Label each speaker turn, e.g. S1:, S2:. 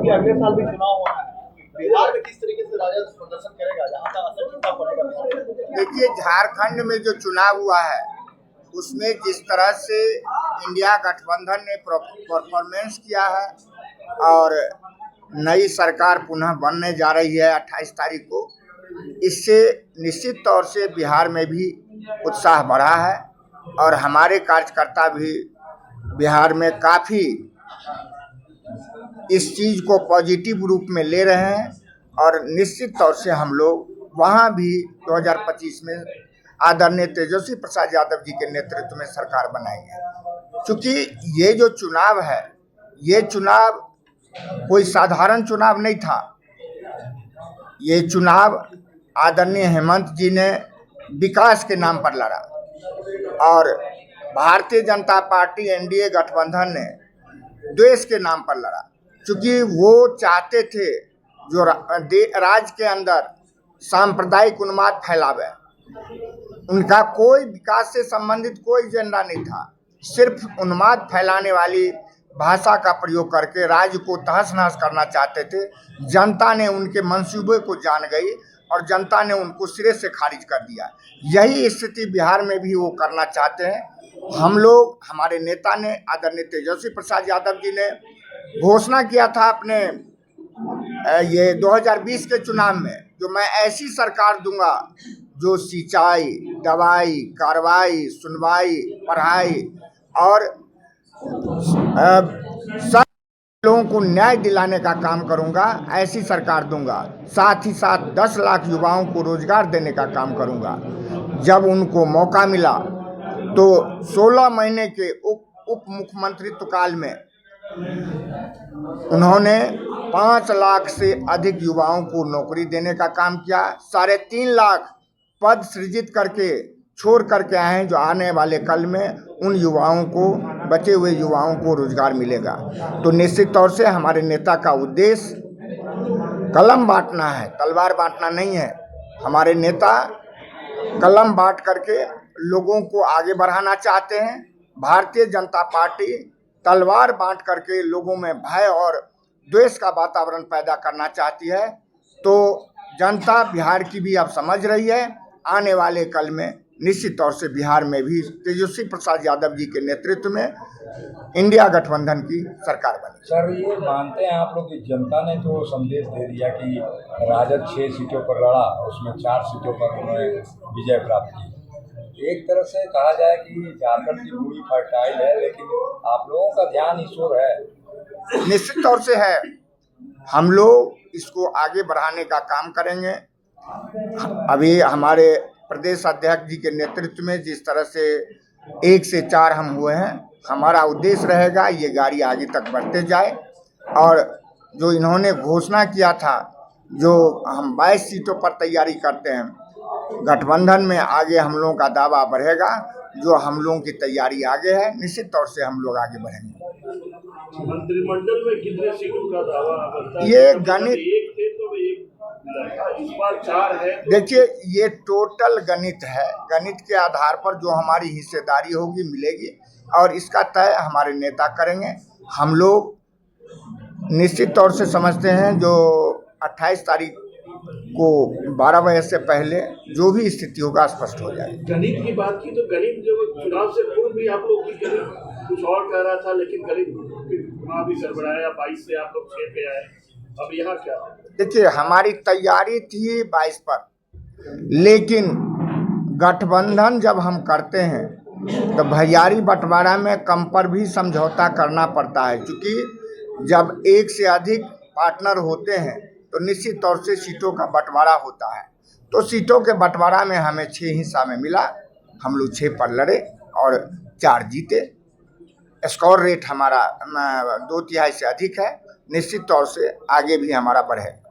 S1: कि अगले साल भी चुनाव होना है, बिहार में किस तरीके से राजद प्रदर्शन करेगा, जहाँ तक असर चिंता पड़ेगा?
S2: देखिए, झारखंड में जो चुनाव हुआ है उसमें जिस तरह से इंडिया गठबंधन ने परफॉर्मेंस किया है और नई सरकार पुनः बनने जा रही है 28 तारीख को, इससे निश्चित तौर से बिहार में भी उत्साह बढ़ा है और हमारे कार्यकर्ता भी बिहार में काफ़ी इस चीज़ को पॉजिटिव रूप में ले रहे हैं और निश्चित तौर से हम लोग वहाँ भी 2025 में आदरणीय तेजस्वी प्रसाद यादव जी के नेतृत्व में सरकार बनाएंगे। क्योंकि ये जो चुनाव है, ये चुनाव कोई साधारण चुनाव नहीं था। ये चुनाव आदरणीय हेमंत जी ने विकास के नाम पर लड़ा और भारतीय जनता पार्टी एनडीए गठबंधन ने देश के नाम पर लड़ा, क्योंकि वो चाहते थे जो राज्य के अंदर सांप्रदायिक उन्माद फैलावे। उनका कोई विकास से संबंधित कोई एजेंडा नहीं था, सिर्फ उन्माद फैलाने वाली भाषा का प्रयोग करके राज्य को तहस नहस करना चाहते थे। जनता ने उनके मंसूबे को जान गई और जनता ने उनको सिरे से खारिज कर दिया। यही स्थिति बिहार में भी वो करना चाहते हैं। हम लोग, हमारे नेता ने, आदरणीय तेजस्वी प्रसाद यादव जी ने घोषणा किया था अपने ये 2020 के चुनाव में, जो मैं ऐसी सरकार दूंगा जो सिंचाई, दवाई, कार्रवाई, सुनवाई, पढ़ाई और सब लोगों को न्याय दिलाने का काम करूंगा, ऐसी सरकार दूंगा। साथ ही साथ 10 लाख युवाओं को रोजगार देने का काम करूंगा। जब उनको मौका मिला तो 16 महीने के उप मुख्यमंत्रित्व काल में उन्होंने 5 लाख से अधिक युवाओं को नौकरी देने का काम किया। 3.5 लाख पद सृजित करके छोड़ करके आए हैं, जो आने वाले कल में उन युवाओं को, बचे हुए युवाओं को रोजगार मिलेगा। तो निश्चित तौर से हमारे नेता का उद्देश्य कलम बांटना है, तलवार बांटना नहीं है। हमारे नेता कलम बांट करके लोगों को आगे बढ़ाना चाहते हैं। भारतीय जनता पार्टी तलवार बांट करके लोगों में भय और द्वेष का वातावरण पैदा करना चाहती है। तो जनता बिहार की भी अब समझ रही है। आने वाले कल में निश्चित तौर से बिहार में भी तेजस्वी प्रसाद यादव जी के नेतृत्व में इंडिया गठबंधन की सरकार बनी।
S3: सर, ये मानते हैं आप लोग कि जनता ने तो संदेश दे दिया कि राजद 6 सीटों पर लड़ा, उसमें 4 सीटों पर उन्होंने विजय प्राप्त की। एक तरह से कहा जाए कि झारखंड की भूमि फर्टाइल है, लेकिन आप लोगों का ध्यान इस ओर है।
S2: निश्चित तौर से है। हम लोग इसको आगे बढ़ाने का काम करेंगे। अभी हमारे प्रदेश अध्यक्ष जी के नेतृत्व में जिस तरह से 1 से 4 हम हुए हैं, हमारा उद्देश्य रहेगा ये गाड़ी आगे तक बढ़ते जाए। और जो इन्होंने घोषणा किया था, जो हम 22 सीटों पर तैयारी करते हैं, गठबंधन में आगे हम लोगों का दावा बढ़ेगा। जो हम लोगों की तैयारी आगे है, निश्चित तौर से हम लोग आगे बढ़ेंगे।
S1: मंत्रिमंडल में कितने सीटों का दावा बनता है?
S2: ये गणित,
S1: एक थे तो एक इस बार 4 है।
S2: देखिए, ये टोटल गणित है। गणित के आधार पर जो हमारी हिस्सेदारी होगी मिलेगी और इसका तय हमारे नेता करेंगे। हम लोग निश्चित तौर से समझते हैं जो 28 तारीख को 12 बजे से पहले जो भी स्थिति होगा स्पष्ट हो जाएगी।
S1: गणित की बात की तो गणित जो चुनाव से पूर्व भी आप लोग की गणित कुछ और कह रहा था, लेकिन गणित चुनाव भी गड़बड़ाया। 22 से आप लोग 6 पे आए, अब यहाँ क्या? देखिए, हमारी तैयारी थी 22 पर, लेकिन गठबंधन जब हम करते हैं तो भैयारी बंटवारा में कम पर भी समझौता करना पड़ता है। क्योंकि जब एक से अधिक पार्टनर होते हैं तो निश्चित तौर से सीटों का बंटवारा होता है। तो सीटों के बंटवारा में हमें 6 हिस्सा में मिला। हम लोग 6 पर लड़े और 4 जीते। स्कोर रेट हमारा 2/3 से अधिक है। निश्चित तौर से आगे भी हमारा बढ़ेगा।